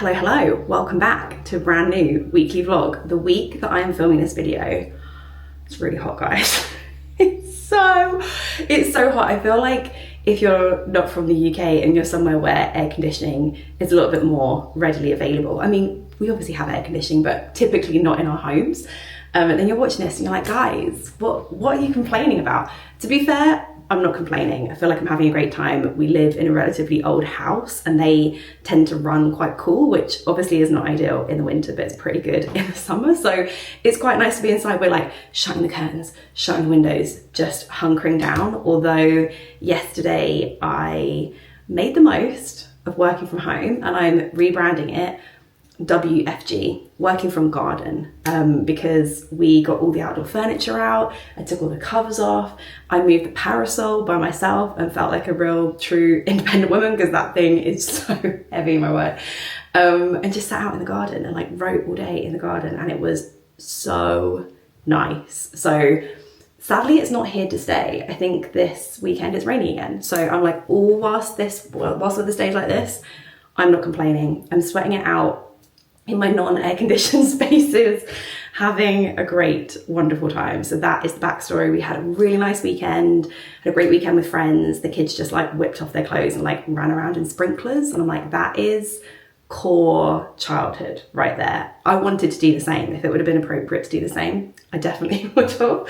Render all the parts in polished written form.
Hello, hello, welcome back to a brand new weekly vlog. The week that I am filming this video, it's really hot, guys. It's so hot. I feel like if you're not from the UK and you're somewhere where air conditioning is a little bit more readily available. I mean, we obviously have air conditioning, but typically not in our homes. And then you're watching this and you're like, guys, what are you complaining about? To be fair, I'm not complaining. I feel like I'm having a great time. We live in a relatively old house and they tend to run quite cool, which obviously is not ideal in the winter, but it's pretty good in the summer. So it's quite nice to be inside. We're like shutting the curtains, shutting the windows, just hunkering down. Although yesterday I made the most of working from home and I'm rebranding it WFG, working from garden, because we got all the outdoor furniture out. I took all the covers off. I moved the parasol by myself and felt like a real true independent woman because that thing is so heavy, my word. And just sat out in the garden and like wrote all day in the garden, and it was so nice. So sadly it's not here to stay. I think this weekend it's raining again. So I'm like, whilst the days like this, I'm not complaining. I'm sweating it out in my non-air conditioned spaces, having a great, wonderful time. So that is the backstory. We had a really nice weekend, had a great weekend with friends. The kids just like whipped off their clothes and like ran around in sprinklers. And I'm like, that is core childhood right there. I wanted to do the same. If it would have been appropriate to do the same, I definitely would have.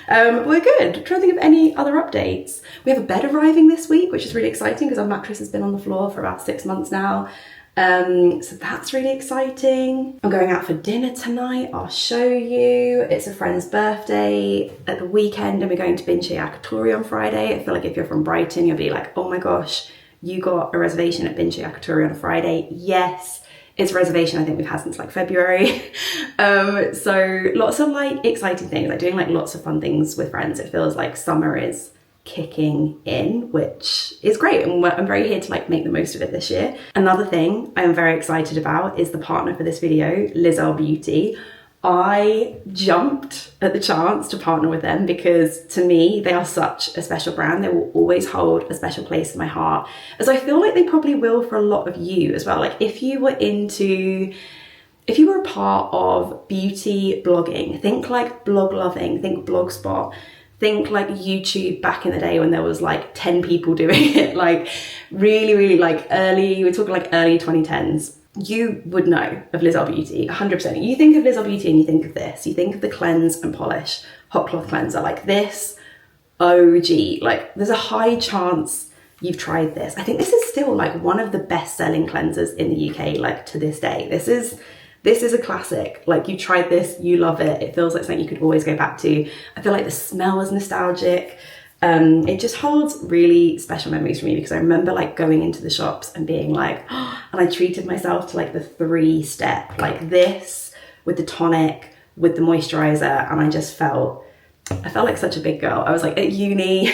We're good. I'm trying to think of any other updates. We have a bed arriving this week, which is really exciting because our mattress has been on the floor for about 6 months now. So that's really exciting. I'm going out for dinner tonight. I'll show you. It's a friend's birthday at the weekend and we're going to Binche Yakitori on Friday. I feel like if you're from Brighton, you'll be like, oh my gosh, you got a reservation at Binche Yakitori on a Friday. Yes, it's a reservation I think we've had since like February. So lots of like exciting things, like doing like lots of fun things with friends. It feels like summer is kicking in, which is great, and I'm very here to like make the most of it this year. Another thing I am very excited about is the partner for this video, EARLE Beauty. I jumped at the chance to partner with them because to me they are such a special brand. They will always hold a special place in my heart, as I feel like they probably will for a lot of you as well. Like if you were a part of beauty blogging, think like blog loving, think Blogspot, think like YouTube back in the day when there was like 10 people doing it, like really like early, we're talking like early 2010s. You would know of EARLE Beauty, 100%. You think of EARLE Beauty and you think of this. You think of the Cleanse and Polish hot cloth cleanser, like this OG. Like there's a high chance you've tried this. I think this is still like one of the best selling cleansers in the UK, like to this day. This is a classic. Like you tried this, you love it. It feels like something you could always go back to. I feel like the smell is nostalgic. It just holds really special memories for me because I remember like going into the shops and being like, oh, and I treated myself to like the 3-step, like this with the tonic, with the moisturizer. And I felt like such a big girl. I was like at uni,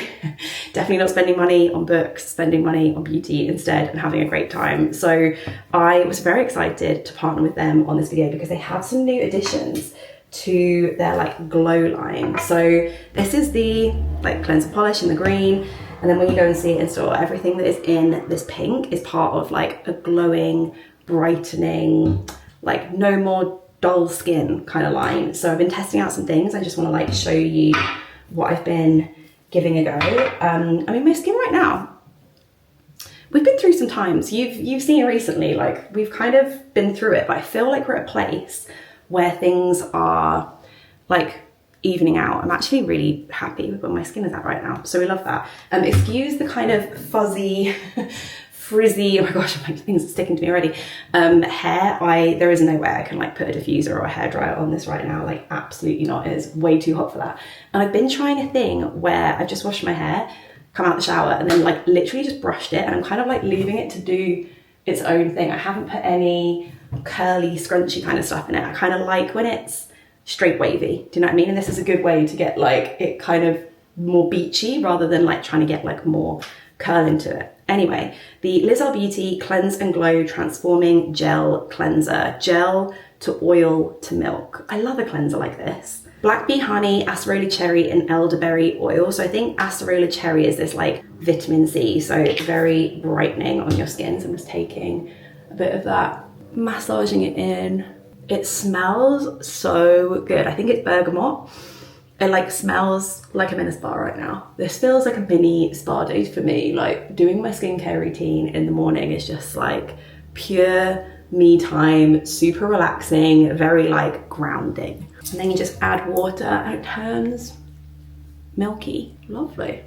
definitely not spending money on books, spending money on beauty instead and having a great time. So I was very excited to partner with them on this video because they have some new additions to their like glow line. So this is the like cleanser polish in the green. And then when you go and see it in store, everything that is in this pink is part of like a glowing, brightening, like no more dull skin kind of line. So I've been testing out some things. I just want to like show you what I've been giving a go. I mean, my skin right now, we've been through some times. You've seen it recently, like we've kind of been through it, but I feel like we're at a place where things are like evening out. I'm actually really happy with where my skin is at right now. So we love that. Excuse the kind of fuzzy, frizzy, oh my gosh, like things are sticking to me already, hair. There is no way I can like put a diffuser or a hairdryer on this right now, like absolutely not. It is way too hot for that. And I've been trying a thing where I've just washed my hair, come out the shower and then like literally just brushed it, and I'm kind of like leaving it to do its own thing. I haven't put any curly scrunchy kind of stuff in it. I kind of like when it's straight wavy, do you know what I mean? And this is a good way to get like it kind of more beachy rather than like trying to get like more curl into it. Anyway, the EARLE Beauty Cleanse and Glow Transforming Gel Cleanser. Gel to oil to milk. I love a cleanser like this. Black bee honey, acerola cherry and elderberry oil. So I think acerola cherry is this like vitamin C, so it's very brightening on your skin. So I'm just taking a bit of that massaging it in. It smells so good. I think it's bergamot. It like smells like I'm in a spa right now. This feels like a mini spa day for me. Like doing my skincare routine in the morning is just like pure me time, super relaxing, very like grounding. And then you just add water and it turns milky. Lovely.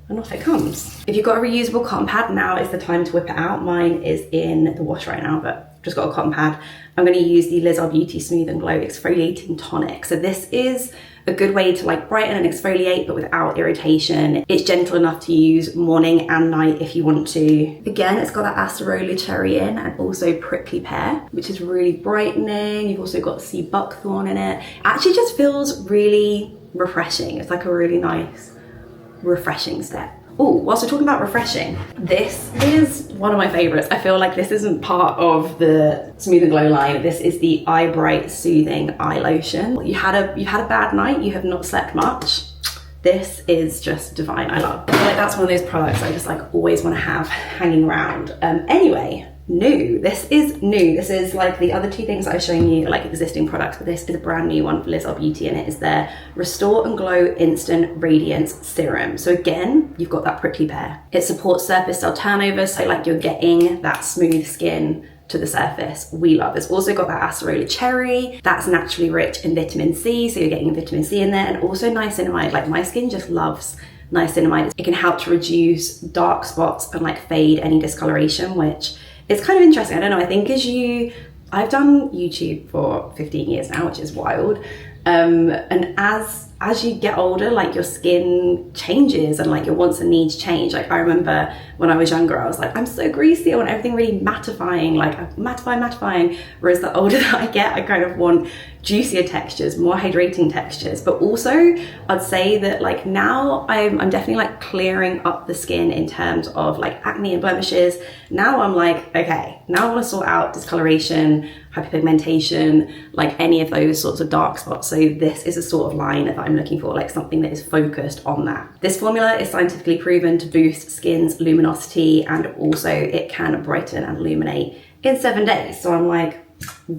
And off it comes. If you've got a reusable cotton pad, now is the time to whip it out. Mine is in the wash right now, but just got a cotton pad. I'm going to use the EARLE Beauty Smooth and Glow Exfoliating Tonic. So this is a good way to like brighten and exfoliate, but without irritation. It's gentle enough to use morning and night if you want to. Again, it's got that acerola cherry in and also prickly pear, which is really brightening. You've also got sea buckthorn in it. Actually just feels really refreshing. It's like a really nice refreshing step. Oh, whilst we're talking about refreshing, this is one of my favorites. I feel like this isn't part of the Smooth and Glow line. This is the Eye Bright Soothing Eye Lotion. You had a bad night, you have not slept much. This is just divine. I love. I feel like that's one of those products I just like always want to have hanging around. Anyway, new. This is new. This is like the other two things I've shown you, like existing products, but this is a brand new one for EARLE Beauty, and it is their Restore and Glow Instant Radiance Serum. So again, you've got that prickly pear. It supports surface cell turnover, so like you're getting that smooth skin to the surface. We love. It's also got that acerola cherry that's naturally rich in vitamin C, so you're getting vitamin C in there, and also niacinamide. Like my skin just loves niacinamide. It can help to reduce dark spots and like fade any discoloration, which it's kind of interesting. I don't know, I think I've done YouTube for 15 years now, which is wild. And as you get older, like your skin changes and like your wants and needs change. Like I remember when I was younger, I was like, I'm so greasy, I want everything really mattifying, like mattifying. Whereas the older that I get, I kind of want juicier textures, more hydrating textures. But also I'd say that like now I'm definitely like clearing up the skin in terms of like acne and blemishes. Now I'm like, okay, now I want to sort out discoloration, hyperpigmentation, like any of those sorts of dark spots. So this is a sort of line that I'm looking for, like something that is focused on that. This formula is scientifically proven to boost skin's luminosity, and also it can brighten and illuminate in 7 days. So I'm like,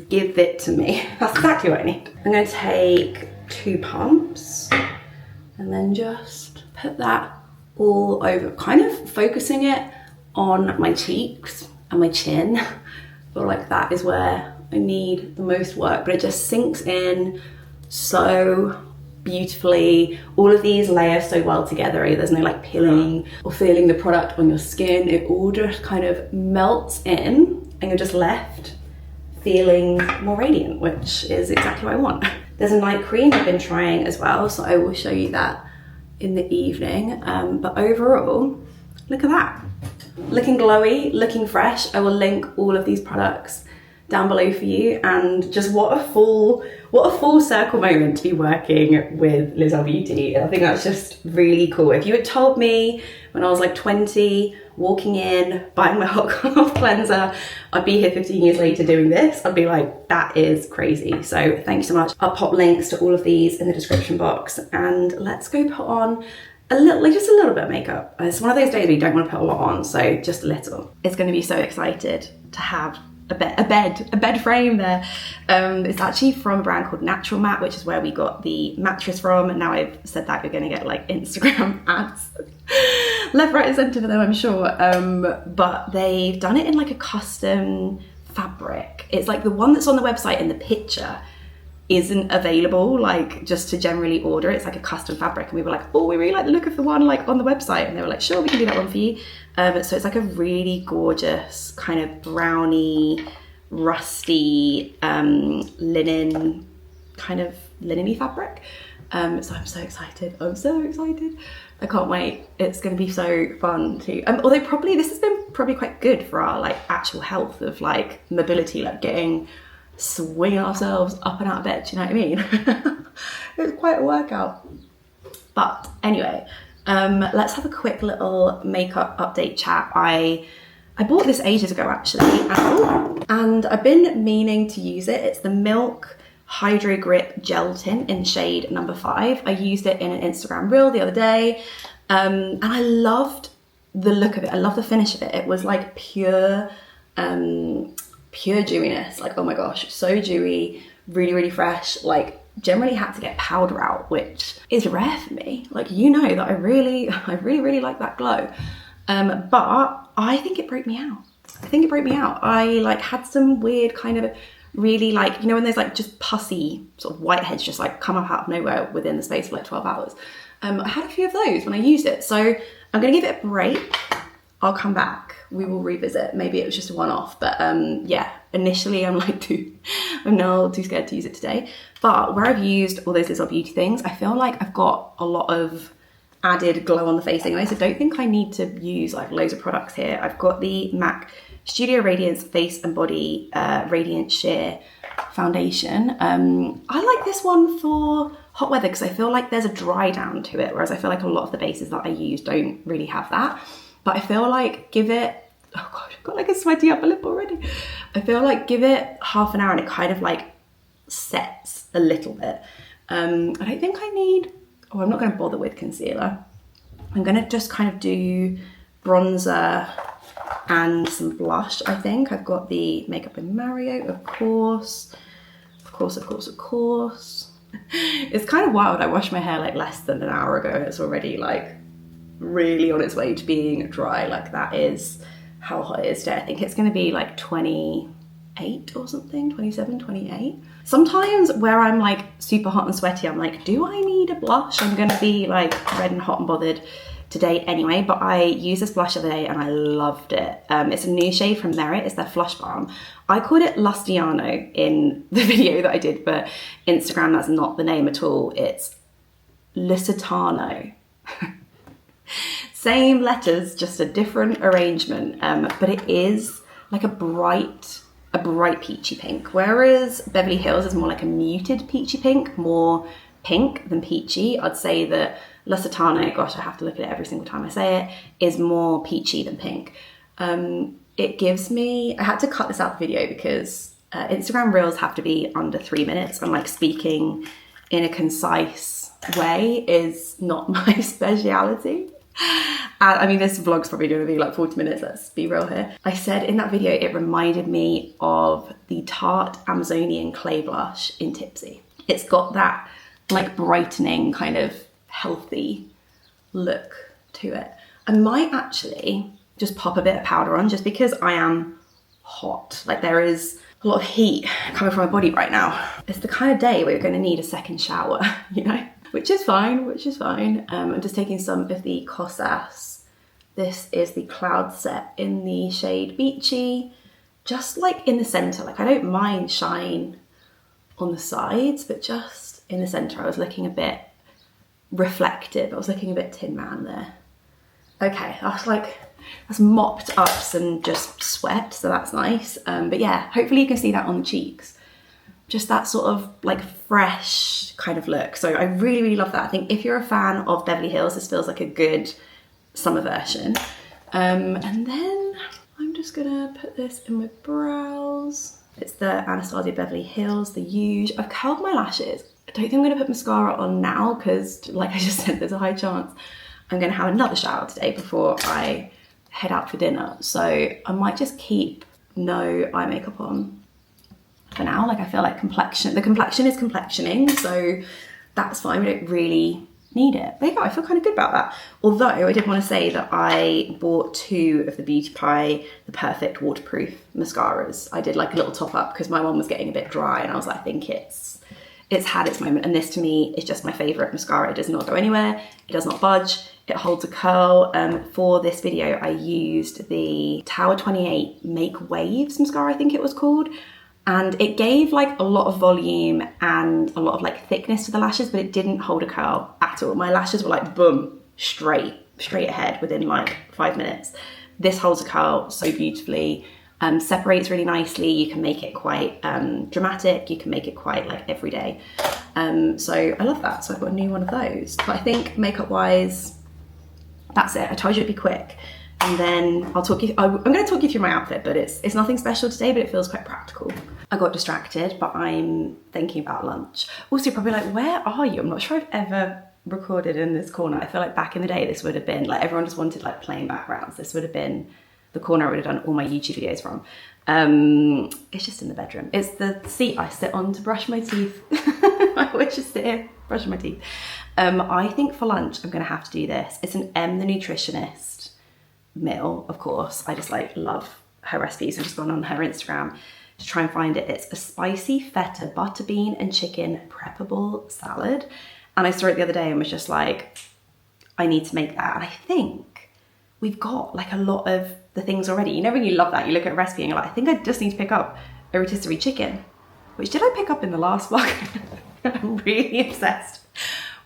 give it to me. That's exactly what I need. I'm going to take 2 pumps and then just put that all over, kind of focusing it on my cheeks and my chin. I feel like that is where I need the most work, but it just sinks in so beautifully. All of these layer so well together. There's no like peeling or feeling the product on your skin. It all just kind of melts in and you're just left feeling more radiant, which is exactly what I want. There's a night cream I've been trying as well, so I will show you that in the evening. But overall, look at that. Looking glowy, looking fresh. I will link all of these products down below for you, and just what a full circle moment to be working with EARLE Beauty. I think that's just really cool. If you had told me when I was like 20, walking in, buying my hot cloth cleanser, I'd be here 15 years later doing this, I'd be like, that is crazy. So thank you so much. I'll pop links to all of these in the description box, and let's go put on just a little bit of makeup. It's one of those days where you don't want to put a lot on, so just a little. It's going to be so excited to have a bed frame there. It's actually from a brand called Natural Mat, which is where we got the mattress from. And now I've said that, you're going to get like Instagram ads left, right and centre for them, I'm sure. But they've done it in like a custom fabric. It's like the one that's on the website in the picture isn't available like just to generally order. It's like a custom fabric, and we were like, oh, we really like the look of the one like on the website, and they were like, sure, we can do that one for you. So it's like a really gorgeous kind of browny, rusty linen, kind of linen-y fabric. So I'm so excited. I can't wait. It's going to be so fun too. Although this has been probably quite good for our like actual health of like mobility, like swinging ourselves up and out of bed, do you know what I mean? It was quite a workout. But anyway, let's have a quick little makeup update chat. I bought this ages ago actually, and I've been meaning to use it. It's the Milk Hydro Grip Gel Tint in shade number 5. I used it in an Instagram reel the other day, and I loved the look of it. I love the finish of it. It was like pure pure dewiness. Like, oh my gosh, so dewy, really, really fresh. Like, generally had to get powder out, which is rare for me. Like, you know that I really like that glow. But I think it broke me out. I like had some weird kind of really like, you know, when there's like just pussy sort of whiteheads just like come up out of nowhere within the space of like 12 hours. I had a few of those when I used it. So I'm gonna give it a break. I'll come back. We will revisit. Maybe it was just a one-off, but yeah, initially I'm now too scared to use it today. But where I've used all those little beauty things, I feel like I've got a lot of added glow on the face anyway, so don't think I need to use like loads of products here. I've got the MAC Studio Radiance Face and Body Radiant Sheer Foundation. I like this one for hot weather because I feel like there's a dry down to it, whereas I feel like a lot of the bases that I use don't really have that. But I feel like give it, oh god, I've got like a sweaty upper lip already. I feel like give it half an hour and it kind of like sets a little bit. I don't think I need, oh, I'm not going to bother with concealer. I'm going to just kind of do bronzer and some blush, I think. I've got the Makeup by Mario, of course. It's kind of wild. I washed my hair like less than an hour ago and it's already like really on its way to being dry. Like that is how hot it is today. I think it's going to be like 28 or something, 27, 28. Sometimes where I'm like super hot and sweaty, I'm like, do I need a blush? I'm going to be like red and hot and bothered today anyway, but I used this blush the other day and I loved it. It's a new shade from Merit. It's their Flush Balm. I called it Lustiano in the video that I did, but Instagram, that's not the name at all. It's Lusitano. Same letters, just a different arrangement, but it is like a bright peachy pink, whereas Beverly Hills is more like a muted peachy pink, more pink than peachy. I'd say that Lusitano, gosh, I have to look at it every single time I say it, is more peachy than pink. It gives me, I had to cut this out of the video because Instagram Reels have to be under 3 minutes, and like speaking in a concise way is not my speciality. I mean, this vlog's probably going to be like 40 minutes, let's be real here. I said in that video, it reminded me of the Tarte Amazonian Clay Blush in Tipsy. It's got that like brightening kind of healthy look to it. I might actually just pop a bit of powder on just because I am hot. Like there is a lot of heat coming from my body right now. It's the kind of day where you're going to need a second shower, you know? Which is fine. I'm just taking some of the Kosas. This is the Cloud Set in the shade Beachy, just like in the center. Like I don't mind shine on the sides, but just in the center. I was looking a bit reflective. I was looking a bit Tin Man there. Okay, that's mopped up some just sweat, so that's nice. But yeah, hopefully you can see that on the cheeks. Just that sort of like fresh kind of look. So I really, really love that. I think if you're a fan of Beverly Hills, this feels like a good summer version. And then I'm just gonna put this in my brows. It's the Anastasia Beverly Hills, the Huge. I've curled my lashes. I don't think I'm gonna put mascara on now because like I just said, there's a high chance I'm gonna have another shower today before I head out for dinner. So I might just keep no eye makeup on for now. Like I feel like the complexion is complexioning, so that's fine. We don't really need it. But yeah, I feel kind of good about that. Although I did want to say that I bought 2 of the Beauty Pie, the Perfect Waterproof mascaras. I did like a little top up because my one was getting a bit dry and I was like, I think it's had its moment. And this to me is just my favorite mascara. It does not go anywhere. It does not budge. It holds a curl. For this video, I used the Tower 28 Make Waves mascara, I think it was called. And it gave like a lot of volume and a lot of like thickness to the lashes, but it didn't hold a curl at all. My lashes were like boom, straight ahead within like 5 minutes. This holds a curl so beautifully, separates really nicely. You can make it quite dramatic. You can make it quite like everyday. So I love that. So I've got a new one of those. But I think makeup wise, that's it. I told you it'd be quick. And then I'm going to talk you through my outfit, but it's nothing special today, but it feels quite practical. I got distracted, but I'm thinking about lunch. Also, you're probably like, where are you? I'm not sure I've ever recorded in this corner. I feel like back in the day, this would have been like, everyone just wanted like plain backgrounds. This would have been the corner I would have done all my YouTube videos from. It's just in the bedroom. It's the seat I sit on to brush my teeth. I wish I sit here brushing my teeth. I think for lunch I'm gonna have to do this. It's an The Nutritionist meal, of course. I just like love her recipes. I've just gone on her Instagram to try and find it. It's a spicy feta butter bean and chicken preppable salad. And I saw it the other day and was just like, I need to make that. And I think we've got like a lot of the things already. You know when you love that, you look at a recipe and you're like, I think I just need to pick up a rotisserie chicken, which did I pick up in the last vlog? I'm really obsessed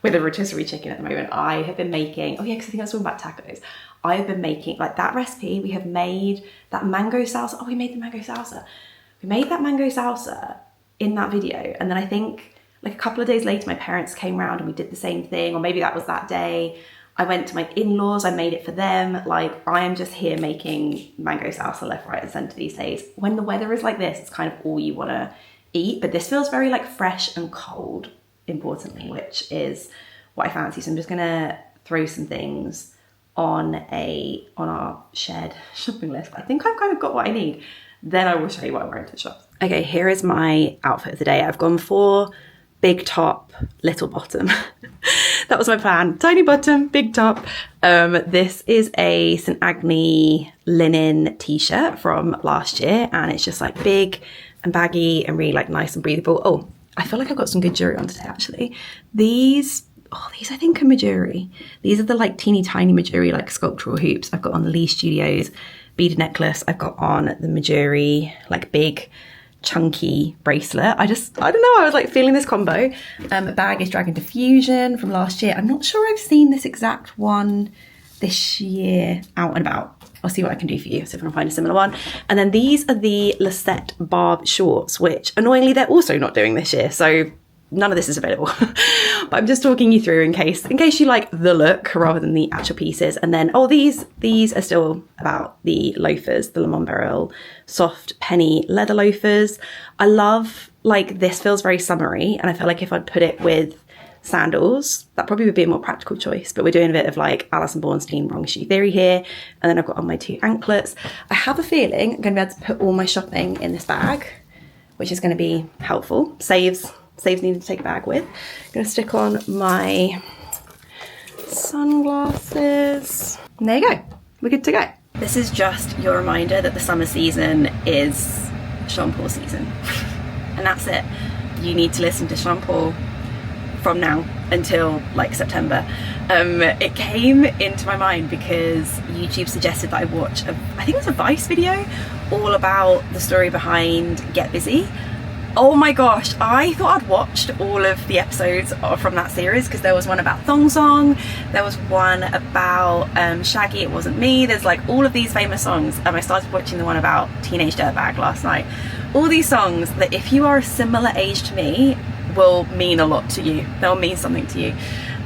with a rotisserie chicken at the moment. I have been making, oh yeah, because I think I was talking about tacos. I have been making like that recipe. We have made that mango salsa. Oh, we made the mango salsa. We made that mango salsa in that video. And then I think like a couple of days later, my parents came round and we did the same thing, or maybe that was that day. I went to my in-laws, I made it for them. Like I am just here making mango salsa left, right and center these days. When the weather is like this, it's kind of all you wanna eat, but this feels very like fresh and cold, importantly, which is what I fancy. So I'm just gonna throw some things on our shared shopping list. I think I've kind of got what I need. Then I will show you what I'm wearing to the shops. Okay, here is my outfit of the day. I've gone for big top, little bottom. That was my plan. Tiny bottom, big top. This is a St. Agni linen t-shirt from last year, and it's just like big and baggy and really like nice and breathable. Oh, I feel like I've got some good jewelry on today actually. These I think are Majuri. These are the like teeny tiny Majuri like sculptural hoops. I've got on the Lee Studios beaded necklace. I've got on the Majuri like big chunky bracelet. I don't know, I was like feeling this combo. Bag is Dragon Diffusion from last year. I'm not sure I've seen this exact one this year out and about. I'll see what I can do for you, see if I can find a similar one. And then these are the Lisette Barb shorts, which annoyingly they're also not doing this year, so none of this is available. But I'm just talking you through in case you like the look rather than the actual pieces. And then, oh, these are still about the loafers, the Le Monde Beryl soft penny leather loafers. I love, like, this feels very summery, and I feel like if I'd put it with sandals, that probably would be a more practical choice. But we're doing a bit of like Alison Bornstein wrong shoe theory here. And then I've got on my 2 anklets. I have a feeling I'm going to be able to put all my shopping in this bag, which is going to be helpful. Saves needing to take a bag with. I'm going to stick on my sunglasses. And there you go. We're good to go. This is just your reminder that the summer season is Sean Paul season. And that's it. You need to listen to Sean Paul from now until like September. It came into my mind because YouTube suggested that I watch I think it was a Vice video all about the story behind Get Busy. Oh my gosh, I thought I'd watched all of the episodes from that series, because there was one about Thong Song, there was one about Shaggy, It Wasn't Me, there's like all of these famous songs, and I started watching the one about Teenage Dirtbag last night. All these songs that if you are a similar age to me will mean a lot to you, they'll mean something to you.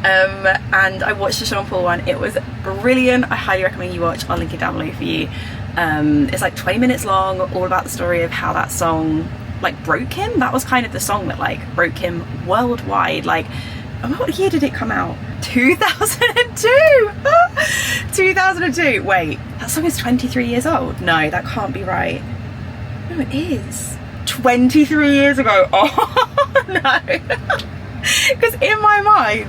And I watched the Sean Paul one, it was brilliant. I highly recommend you watch, I'll link it down below for you. It's like 20 minutes long, all about the story of how that song like broke him. That was kind of the song that like broke him worldwide. Like, what year did it come out? 2002. 2002. Wait, that song is 23 years old. No, that can't be right. No, it is 23 years ago. Oh no. Because in my mind,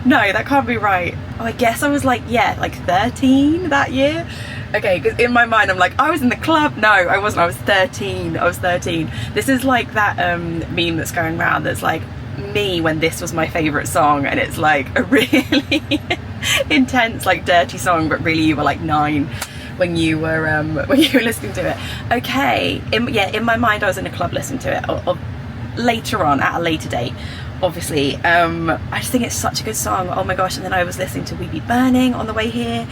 no, that can't be right. Oh, I guess I was like, yeah, like 13 that year. Okay, because in my mind I'm like, I was in the club. No, I wasn't. I was 13. This is like that meme that's going around that's like me when this was my favourite song, and it's like a really intense like dirty song, but really you were like 9 when you were listening to it. Okay, in my mind I was in a club listening to it, or later on at a later date, obviously. I just think it's such a good song. Oh my gosh. And then I was listening to We Be Burning on the way here.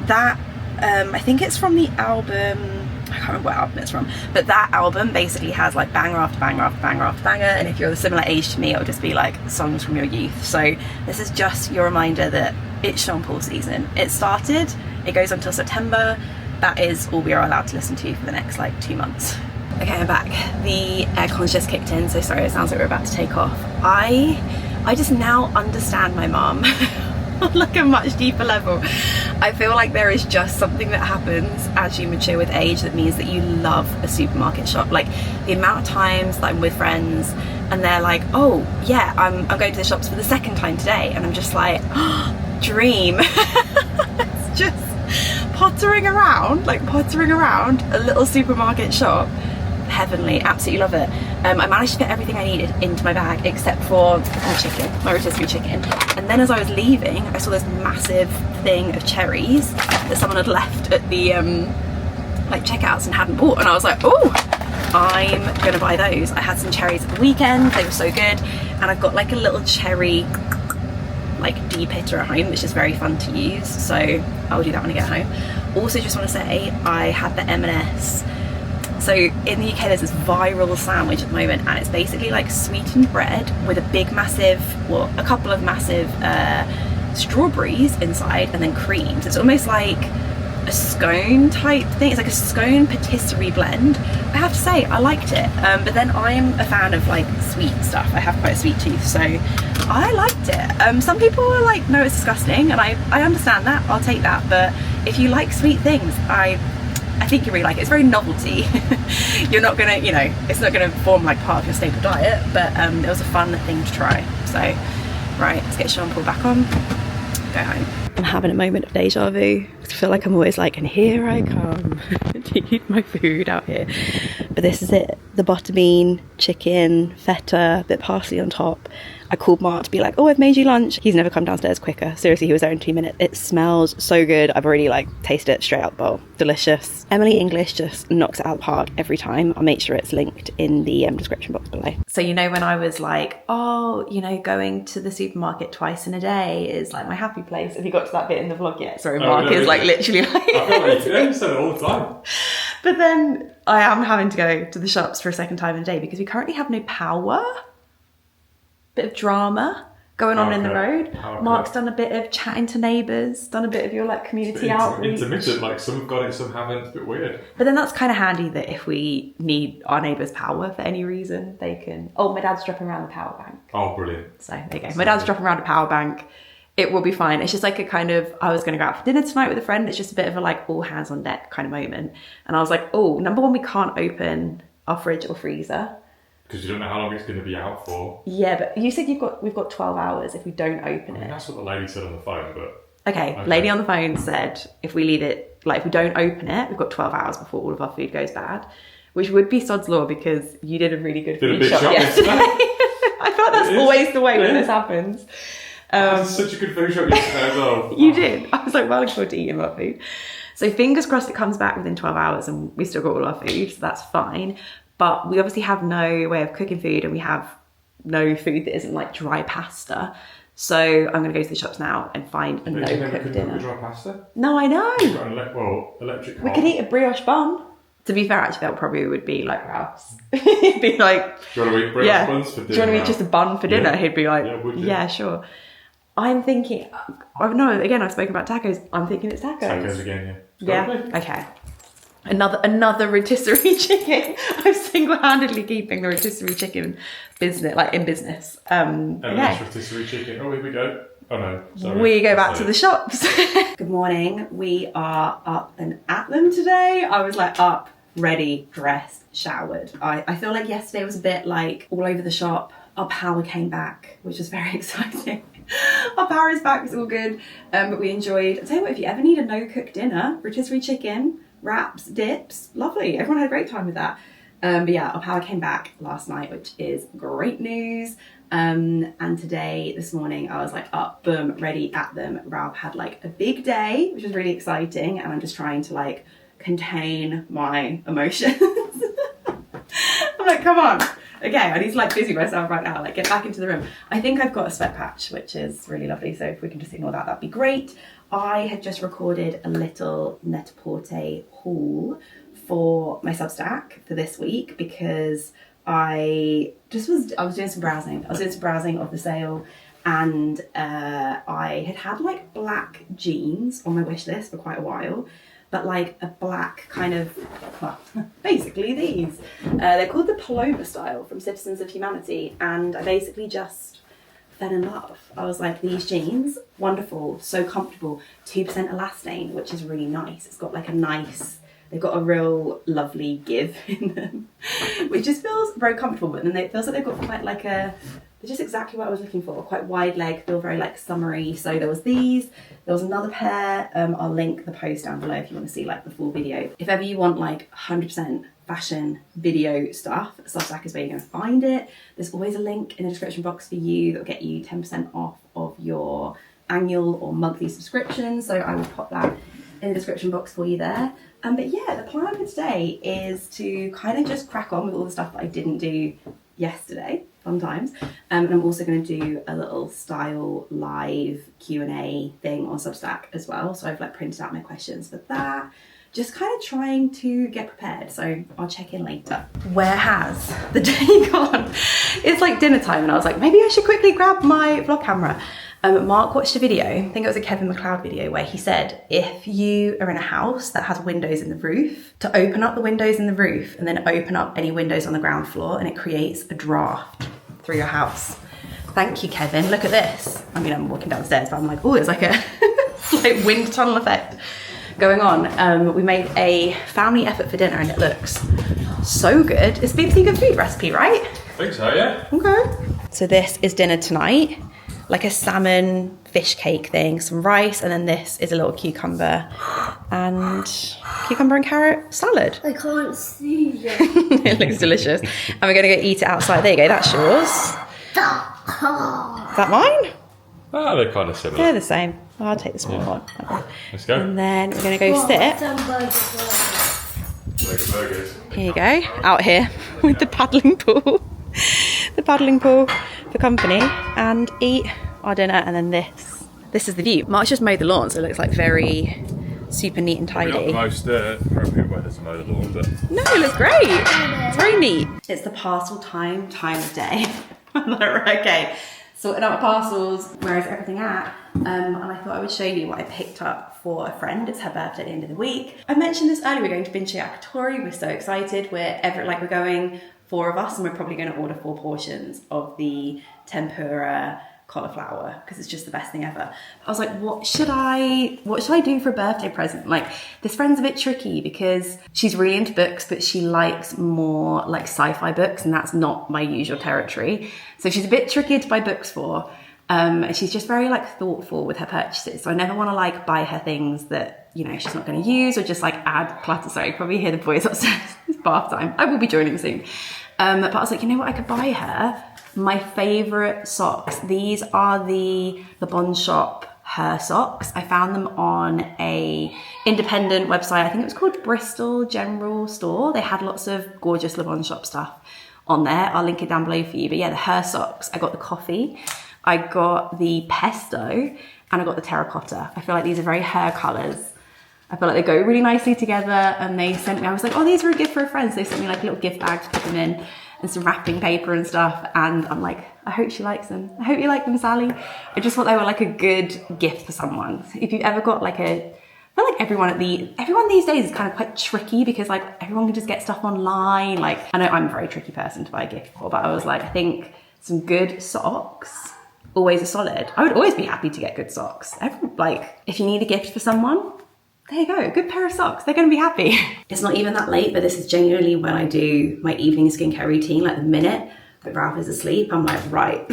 That I think it's from the album, I can't remember what album it's from, but that album basically has like banger after banger after banger after banger, and if you're a similar age to me, it'll just be like songs from your youth. So this is just your reminder that it's Sean Paul season. It started, it goes until September. That is all we are allowed to listen to for the next like 2 months. Okay, I'm back. The aircon's just kicked in, so sorry, it sounds like we're about to take off. I just now understand my mum like a much deeper level. I feel like there is just something that happens as you mature with age that means that you love a supermarket shop. Like the amount of times that I'm with friends and they're like, oh yeah, I'm going to the shops for the second time today, and I'm just like, oh, dream. It's just pottering around a little supermarket shop. Heavenly, absolutely love it. I managed to fit everything I needed into my bag except for my rotisserie chicken. And then as I was leaving, I saw this massive thing of cherries that someone had left at the like checkouts and hadn't bought, and I was like, oh, I'm gonna buy those. I had some cherries at the weekend, they were so good, and I've got like a little cherry like de-pitter at home, which is very fun to use, so I'll do that when I get home. Also, just want to say I had the M&S. So in the UK there's this viral sandwich at the moment, and it's basically like sweetened bread with a couple of massive strawberries inside, and then cream. So it's almost like a scone type thing. It's like a scone patisserie blend. I have to say I liked it, but then I'm a fan of like sweet stuff. I have quite a sweet tooth, so I liked it. Some people are like, no, it's disgusting, and I understand that, I'll take that, but if you like sweet things, I think you really like it. It's very novelty. You're not gonna, you know, it's not gonna form like part of your staple diet, but it was a fun thing to try. So, right, let's get Sean Paul back on, go home. I'm having a moment of deja vu. I feel like I'm always like, and here I come to eat my food out here. But this is it, the butter bean, chicken, feta, bit parsley on top. I called Mark to be like, oh, I've made you lunch. He's never come downstairs quicker. Seriously, he was there in 2 minutes. It smells so good. I've already like tasted it straight out the bowl. Delicious. Emily English just knocks it out of the park every time. I'll make sure it's linked in the description box below. So, you know, when I was like, oh, you know, going to the supermarket twice in a day is like my happy place. Have you got to that bit in the vlog yet? Sorry, Mark is like literally like... I feel like you say it all the time. But then I am having to go to the shops for a second time in a day because we currently have no power. Bit of drama going on in the road. Mark's done a bit of chatting to neighbours, done a bit of your like community outreach. Intermittent, like some have got it, some haven't. It's a bit weird. But then that's kind of handy that if we need our neighbours' power for any reason, they can... Oh, my dad's dropping around the power bank. Oh, brilliant. So there you go. My dad's dropping around a power bank. It will be fine. It's just like a kind of, I was going to go out for dinner tonight with a friend. It's just a bit of a like all hands on deck kind of moment. And I was like, oh, number one, we can't open our fridge or freezer. Because you don't know how long it's going to be out for. Yeah, but you said we've got 12 hours if we don't open it. That's what the lady said on the phone, but... Okay, lady on the phone said if we leave it, like if we don't open it, we've got 12 hours before all of our food goes bad, which would be sod's law because you did a really good food shop yesterday. I feel like that's always the way when this happens. Such a good food shop yesterday as well. You did. I was like, well, looking forward to eating our food. So fingers crossed it comes back within 12 hours and we still got all our food, so that's fine. But we obviously have no way of cooking food and we have no food that isn't like dry pasta. So I'm going to go to the shops now and find a no-cook dinner. Dry pasta? No, I know. You've got electric We could eat a brioche bun. To be fair, actually, that probably would be like Ralph's. He'd be like... Do you want to eat brioche buns for dinner? Do you want to eat just a bun for dinner? Yeah. He'd be like, yeah, sure. I'm thinking... again, I've spoken about tacos. I'm thinking it's tacos. Tacos again, yeah. Okay. Another rotisserie chicken. I'm single-handedly keeping the rotisserie chicken business, like in business. Okay. Rotisserie chicken. Oh, here we go. Oh no, sorry. We go back to the shops. Good morning. We are up and at them today. I was like up, ready, dressed, showered. I feel like yesterday was a bit like all over the shop. Our power came back, which was very exciting. Our power is back, it's all good. But we enjoyed, I'll tell you what, if you ever need a no-cook dinner, rotisserie chicken, wraps, dips, lovely. Everyone had a great time with that. But yeah, our power came back last night, which is great news. And today, this morning, I was like up, boom, ready at them. Ralph had like a big day, which was really exciting. And I'm just trying to like contain my emotions. I'm like, come on. Okay, I need to like busy myself right now, like get back into the room. I think I've got a sweat patch, which is really lovely. So if we can just ignore that, that'd be great. I had just recorded a little Net-a-Porter haul for my Substack for this week because I was doing some browsing. I was doing some browsing of the sale and I had like black jeans on my wish list for quite a while. But like a black kind of, well, basically these. They're called the Paloma style from Citizens of Humanity. And I basically just fell in love. I was like, these jeans, wonderful, so comfortable, 2% elastane, which is really nice. It's got like a nice, they've got a real lovely give in them, which just feels very comfortable, but then it feels like they've got quite like a, they're just exactly what I was looking for, quite wide leg, feel very like summery. So there was these, there was another pair, I'll link the post down below if you want to see like the full video. If ever you want like 100% fashion video stuff, Substack is where you're going to find it. There's always a link in the description box for you that will get you 10% off of your annual or monthly subscription. So I will pop that in the description box for you there. But yeah, the plan for today is to kind of just crack on with all the stuff that I didn't do yesterday, fun times. And I'm also going to do a little style live Q&A thing on Substack as well. So I've like printed out my questions for that. Just kind of trying to get prepared. So I'll check in later. Where has the day gone? It's like dinner time and I was like, maybe I should quickly grab my vlog camera. Mark watched a video, I think it was a Kevin McLeod video, where he said, if you are in a house that has windows in the roof, to open up the windows in the roof and then open up any windows on the ground floor, and it creates a draft through your house. Thank you, Kevin. Look at this. I mean, I'm walking downstairs, but I'm like, oh, it's like a like wind tunnel effect going on. We made a family effort for dinner and it looks so good. It's BBC Good Food recipe, right? I think so, yeah. Okay. So this is dinner tonight. Like a salmon fish cake thing, some rice, and then this is a little cucumber and carrot salad. I can't see you. It looks delicious. And we're gonna go eat it outside. There you go, that's yours. Is that mine? Ah, they're kind of similar. They're the same. I'll take the small one. Let's go. And then we're gonna go sit. Burgers. Here you go, out here with the paddling pool. The paddling pool for company, and eat our dinner, and then this is the view. Mark's just mowed the lawn, so it looks like very super neat and tidy. Not the most appropriate weather to mow the lawn, but No, it looks great. It's very neat. It's the parcel time of day. I'm like, right, okay, sorting out my parcels, where is everything at? And I thought I would show you what I picked up for a friend. It's her birthday at the end of the week. I mentioned this earlier, we're going to Binche Yakitori. We're so excited. We're going 4 of us, and we're probably going to order 4 portions of the tempura cauliflower because it's just the best thing ever. I was like, what should I do for a birthday present? Like, this friend's a bit tricky because she's really into books, but she likes more like sci-fi books, and that's not my usual territory. So she's a bit tricky to buy books for. And she's just very like thoughtful with her purchases. So I never want to like buy her things that, you know, she's not going to use, or just like add clutter. Sorry, you probably hear the boys upstairs. It's bath time. I will be joining soon. But I was like, you know what, I could buy her my favorite socks. These are the Bon Shop Her socks. I found them on a independent website. I think it was called Bristol General Store. They had lots of gorgeous Le Bon Shop stuff on there. I'll link it down below for you. But yeah, the Her socks. I got the coffee, I got the pesto, and I got the terracotta. I feel like these are very Her colors. I feel like they go really nicely together, and they sent me, I was like, oh, these are a gift for a friend. So they sent me like a little gift bag to put them in, and some wrapping paper and stuff. And I'm like, I hope she likes them. I hope you like them, Sally. I just thought they were like a good gift for someone. If you've ever got like I feel like everyone these days is kind of quite tricky because like everyone can just get stuff online. Like, I know I'm a very tricky person to buy a gift for, but I was like, I think some good socks always are solid. I would always be happy to get good socks. Like, if you need a gift for someone, there you go, a good pair of socks. They're gonna be happy. It's not even that late, but this is genuinely when I do my evening skincare routine. Like the minute that Ralph is asleep, I'm like, right,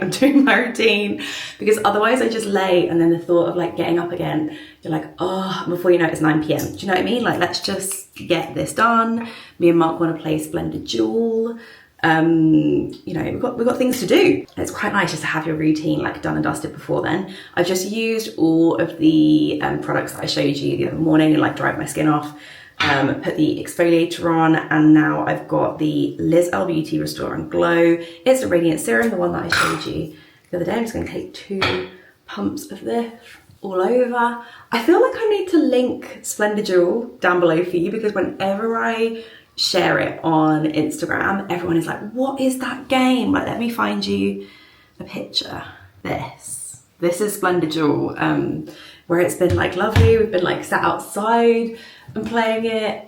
I'm doing my routine. Because otherwise I just lay, and then the thought of like getting up again, you're like, oh, before you know it, it's 9 PM. Do you know what I mean? Like, let's just get this done. Me and Mark wanna play Splendid Jewel. You know, we've got things to do. It's quite nice just to have your routine like done and dusted before then. I've just used all of the products that I showed you the other morning and like dried my skin off, put the exfoliator on, and now I've got the Liz L Beauty Restore and Glow. It's a radiant serum, the one that I showed you the other day. I'm just going to take 2 pumps of this all over. I feel like I need to link Splendid Jewel down below for you, because whenever I share it on Instagram, everyone is like, what is that game? Like, let me find you a picture. This is Splendid Jewel, where it's been like lovely. We've been like sat outside and playing it.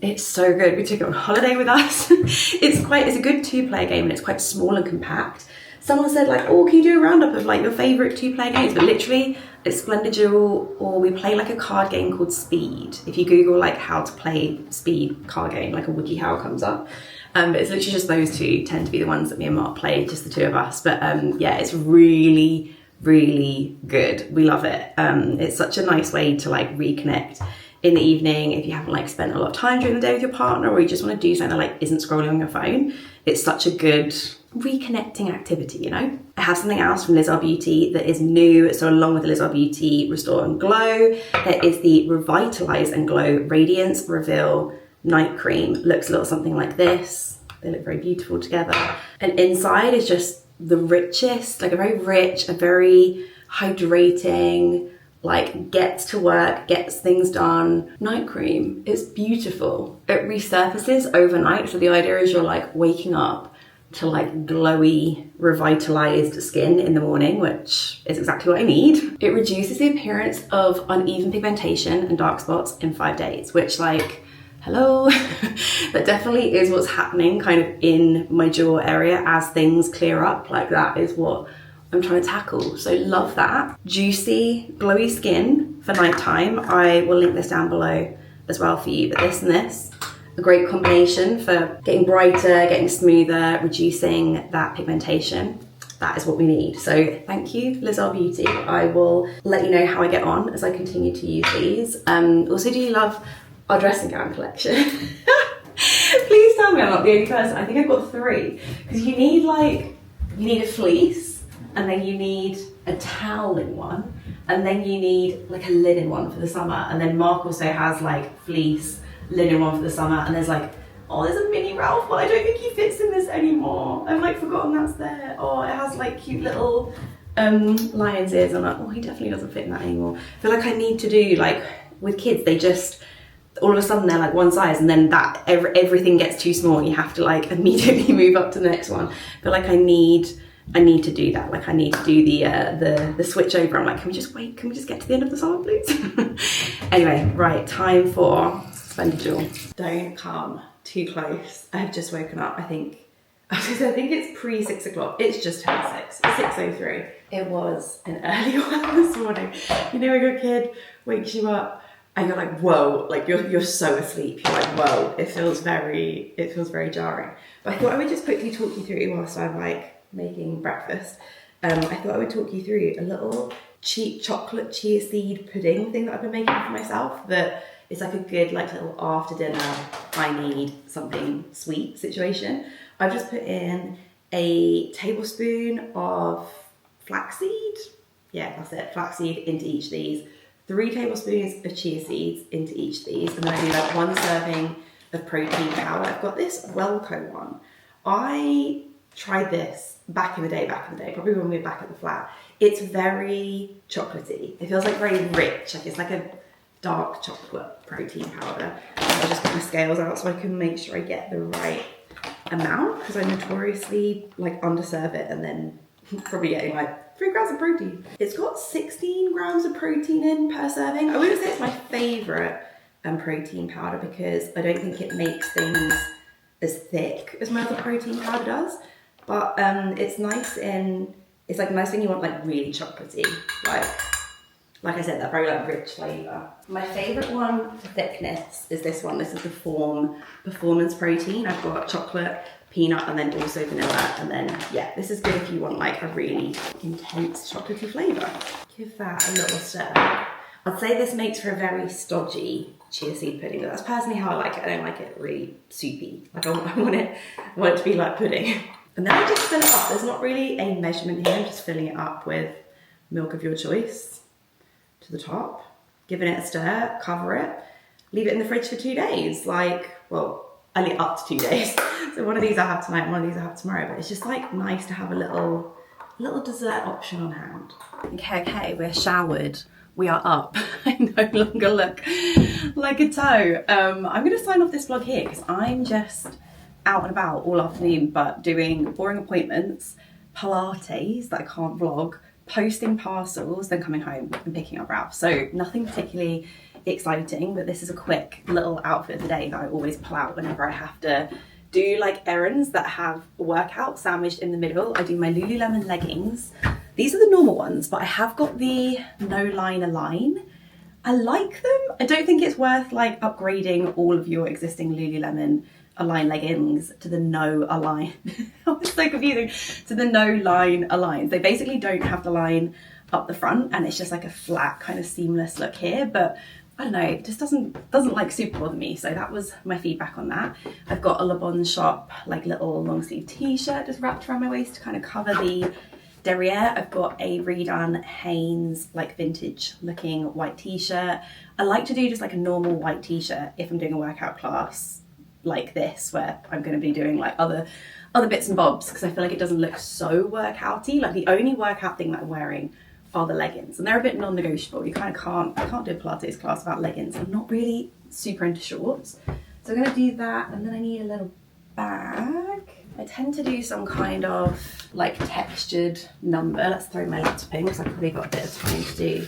It's so good. We took it on holiday with us. It's a good 2-player game, and it's quite small and compact. Someone said like, oh, can you do a roundup of like your favourite 2-player games? But literally it's Splendid Duel, or we play like a card game called Speed. If you Google like how to play Speed card game, like a WikiHow comes up. But it's literally just those two tend to be the ones that me and Mark play, just the two of us. But yeah, it's really, really good. We love it. It's such a nice way to like reconnect in the evening if you haven't like spent a lot of time during the day with your partner, or you just want to do something that like isn't scrolling on your phone. It's such a good reconnecting activity, you know. I have something else from Liz Our Beauty that is new. So along with the Liz Our Beauty Restore and Glow, there is the Revitalize and Glow Radiance Reveal Night Cream. Looks a little something like this. They look very beautiful together. And inside is just the richest, like a very rich, a very hydrating, like gets to work, gets things done night cream. It's beautiful. It resurfaces overnight. So the idea is you're like waking up to like glowy, revitalized skin in the morning, which is exactly what I need. It reduces the appearance of uneven pigmentation and dark spots in 5 days, which like, hello, that definitely is what's happening kind of in my jaw area as things clear up. Like that is what I'm trying to tackle. So love that. Juicy, glowy skin for nighttime. I will link this down below as well for you, but this and this, a great combination for getting brighter, getting smoother, reducing that pigmentation. That is what we need. So thank you, Liz Our Beauty. I will let you know how I get on as I continue to use these. Also, do you love our dressing gown collection? Please tell me I'm not the only person. I think I've got 3. Because you need a fleece, and then you need a toweling one, and then you need like a linen one for the summer. And then Mark also has like fleece, linen one for the summer, and there's like, oh, there's a mini Ralph, but I don't think he fits in this anymore. I've like forgotten that's there. Oh, it has like cute little lion's ears. I'm like, oh, he definitely doesn't fit in that anymore. I feel like I need to do like, with kids, they just, all of a sudden they're like one size, and then that everything gets too small and you have to like immediately move up to the next one. I feel like I need to do that. Like I need to do the switch over. I'm like, can we just wait? Can we just get to the end of the summer, please? Anyway, right, time for Splendid Duel. Don't come too close. I have just woken up. I think it's pre 6 o'clock. It's just turned 6. It's 6:03. It was an early one this morning. You know when your kid wakes you up and you're like, whoa, like you're so asleep. You're like, whoa. It feels very jarring. But I thought I would just quickly talk you through whilst I'm like making breakfast. I thought I would talk you through a little cheap chocolate chia seed pudding thing that I've been making for myself that is like a good like little after dinner, I need something sweet situation. I've just put in a tablespoon of flaxseed. Yeah, that's it, flaxseed into each of these. 3 tablespoons of chia seeds into each of these. And then I do like 1 serving of protein powder. I've got this Welco one. I tried this back in the day, probably when we were back at the flat. It's very chocolatey. It feels like very rich, like it's like a dark chocolate protein powder. I just put my scales out so I can make sure I get the right amount, because I notoriously like underserve it and then probably getting like 3 grams of protein. It's got 16 grams of protein in per serving. I wouldn't say it's my favorite protein powder because I don't think it makes things as thick as my other protein powder does. But it's nice in, it's like nice when you want like really chocolatey, like I said, that very like rich flavour. My favourite one for thickness is this one. This is the Form Performance Protein. I've got chocolate, peanut, and then also vanilla. And then, yeah, this is good if you want like a really intense chocolatey flavour. Give that a little stir. I'd say this makes for a very stodgy chia seed pudding, but that's personally how I like it. I don't like it really soupy. Like I want it to be like pudding. And then I just fill it up. There's not really a measurement here. I'm just filling it up with milk of your choice to the top, giving it a stir, cover it, leave it in the fridge for 2 days. Like, well, only up to 2 days. So one of these I have tonight, one of these I have tomorrow, but it's just like nice to have a little dessert option on hand. Okay, we're showered. We are up. I no longer look like a toe. I'm gonna sign off this vlog here because I'm just out and about all afternoon, but doing boring appointments, Pilates that I can't vlog, posting parcels, then coming home and picking up Ralph. So nothing particularly exciting, but this is a quick little outfit of the day that I always pull out whenever I have to do like errands that have a workout sandwiched in the middle. I do my Lululemon leggings. These are the normal ones, but I have got the no line align. I like them. I don't think it's worth like upgrading all of your existing Lululemon align leggings to the no align. It's so confusing. To the no line aligns. They basically don't have the line up the front, and it's just like a flat kind of seamless look here, but I don't know, it just doesn't like super bother me. So that was my feedback on that. I've got a Le Bon Shop like little long sleeve t-shirt just wrapped around my waist to kind of cover the derriere. I've got a redone Hanes like vintage looking white t-shirt. I like to do just like a normal white t-shirt if I'm doing a workout class like this, where I'm going to be doing like other bits and bobs, because I feel like it doesn't look so workouty. Like the only workout thing that I'm wearing are the leggings, and they're a bit non-negotiable. You kind of I can't do a Pilates class without leggings. I'm not really super into shorts, so I'm going to do that. And then I need a little bag. I tend to do some kind of like textured number. Let's throw my laptop in because I've probably got a bit of time to do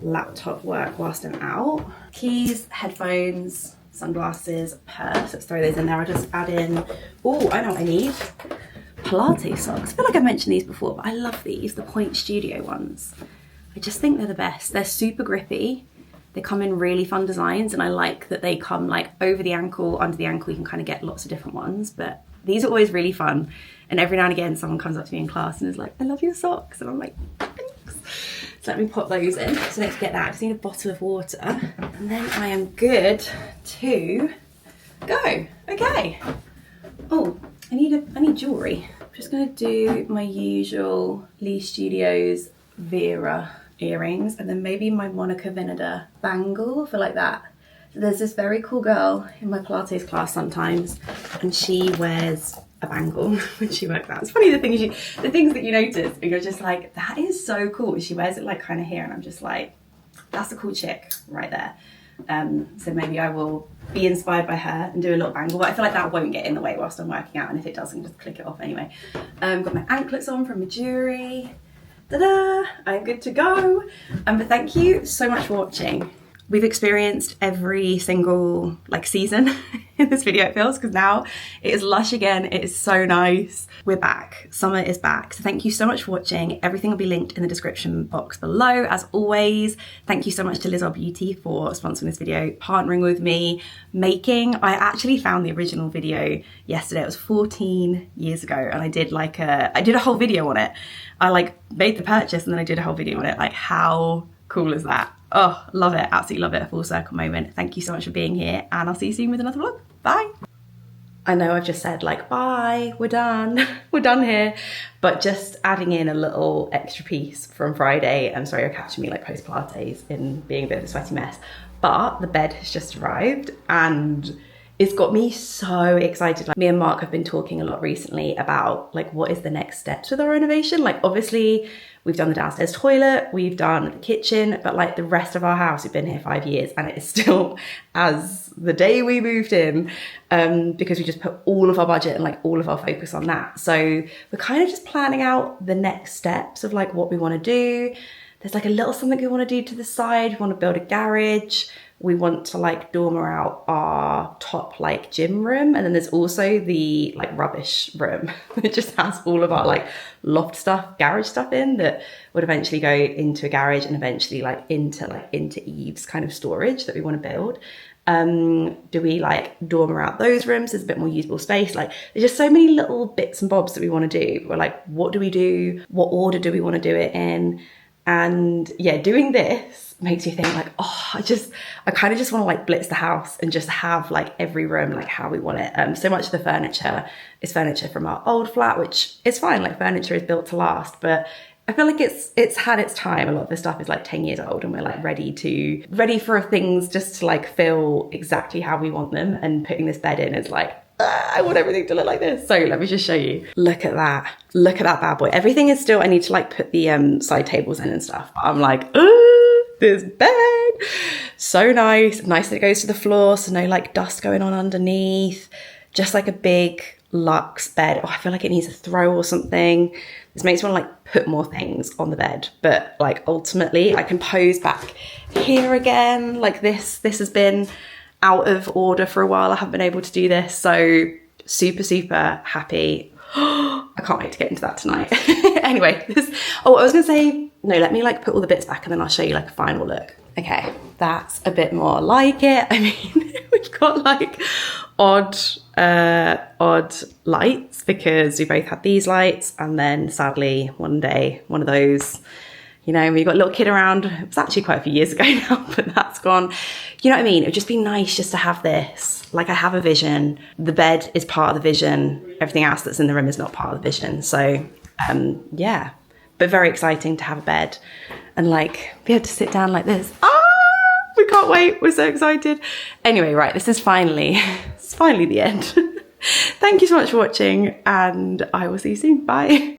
laptop work whilst I'm out. Keys, headphones, sunglasses, purse. Let's throw those in there. I'll just add in, oh, I know what I need. Pilates socks. I feel like I mentioned these before, but I love these, the Point Studio ones. I just think they're the best. They're super grippy. They come in really fun designs, and I like that they come like over the ankle, under the ankle. You can kind of get lots of different ones, but these are always really fun. And every now and again, someone comes up to me in class and is like, I love your socks. And I'm like, thanks. So let me pop those in. So let's get that. I just need a bottle of water. And then I am good to go. Okay. Oh, I need jewellery. I'm just gonna do my usual Lee Studios Vera earrings, and then maybe my Monica Vinader bangle. I feel like that. So there's this very cool girl in my Pilates class sometimes, and she wears a bangle when she works out. It's funny the things that you notice, and you're just like, that is so cool. She wears it like kind of here, and I'm just like, that's a cool chick right there. So maybe I will be inspired by her and do a little bangle, but I feel like that won't get in the way whilst I'm working out, and if it does, I can just click it off anyway. Got my anklets on from my jewelry. Ta-da! I'm good to go. But thank you so much for watching. We've experienced every single like season in this video, it feels, because now it is lush again. It is so nice. We're back. Summer is back. So thank you so much for watching. Everything will be linked in the description box below. As always, thank you so much to Liz Our Beauty for sponsoring this video, partnering with me, I actually found the original video yesterday. It was 14 years ago, and I did a whole video on it. I like made the purchase and then I did a whole video on it. Like, how cool is that? Oh, love it. Absolutely love it. A full circle moment. Thank you so much for being here, and I'll see you soon with another vlog. Bye. I know I've just said like, bye, we're done. We're done here. But just adding in a little extra piece from Friday. I'm sorry you're catching me like post Pilates in being a bit of a sweaty mess. But the bed has just arrived, and it's got me so excited. Like, me and Mark have been talking a lot recently about like, what is the next steps with our renovation? Like, obviously we've done the downstairs toilet, we've done the kitchen, but like the rest of our house, we've been here 5 years and it is still as the day we moved in, because we just put all of our budget and like all of our focus on that. So we're kind of just planning out the next steps of like what we want to do. There's like a little something we want to do to the side. We want to build a garage. We want to like dormer out our top like gym room, and then there's also the like rubbish room that just has all of our like loft stuff, garage stuff in, that would eventually go into a garage and eventually like into Eve's kind of storage that we want to build. Do we like dormer out those rooms? There's a bit more usable space. Like, there's just so many little bits and bobs that we want to do. We're like, what do we do? What order do we want to do it in? And yeah, doing this makes you think like, oh, I kind of just want to like blitz the house and just have like every room like how we want it. So much of the furniture is furniture from our old flat, which is fine. Like, furniture is built to last, but I feel like it's had its time. A lot of the stuff is like 10 years old, and we're like ready for things just to like feel exactly how we want them. And putting this bed in is like, I want everything to look like this. So let me just show you. Look at that. Look at that bad boy. Everything is still, I need to like put the side tables in and stuff. But I'm like, this bed. So nice. Nice that it goes to the floor, so no like dust going on underneath. Just like a big luxe bed. Oh, I feel like it needs a throw or something. This makes me want to like put more things on the bed. But like ultimately I can pose back here again. Like this has been out of order for a while. I haven't been able to do this, so super, super happy. I can't wait to get into that tonight. Anyway, I was gonna say, no, let me like put all the bits back and then I'll show you like a final look. Okay, that's a bit more like it. I mean, we've got like odd lights because we both had these lights, and then sadly one day, one of those, you know, we got a little kid around. It was actually quite a few years ago now, but that's gone. You know what I mean? It would just be nice just to have this. Like, I have a vision. The bed is part of the vision. Everything else that's in the room is not part of the vision. So, yeah. But very exciting to have a bed and like be able to sit down like this. We can't wait. We're so excited. Anyway, right. This is finally the end. Thank you so much for watching, and I will see you soon. Bye.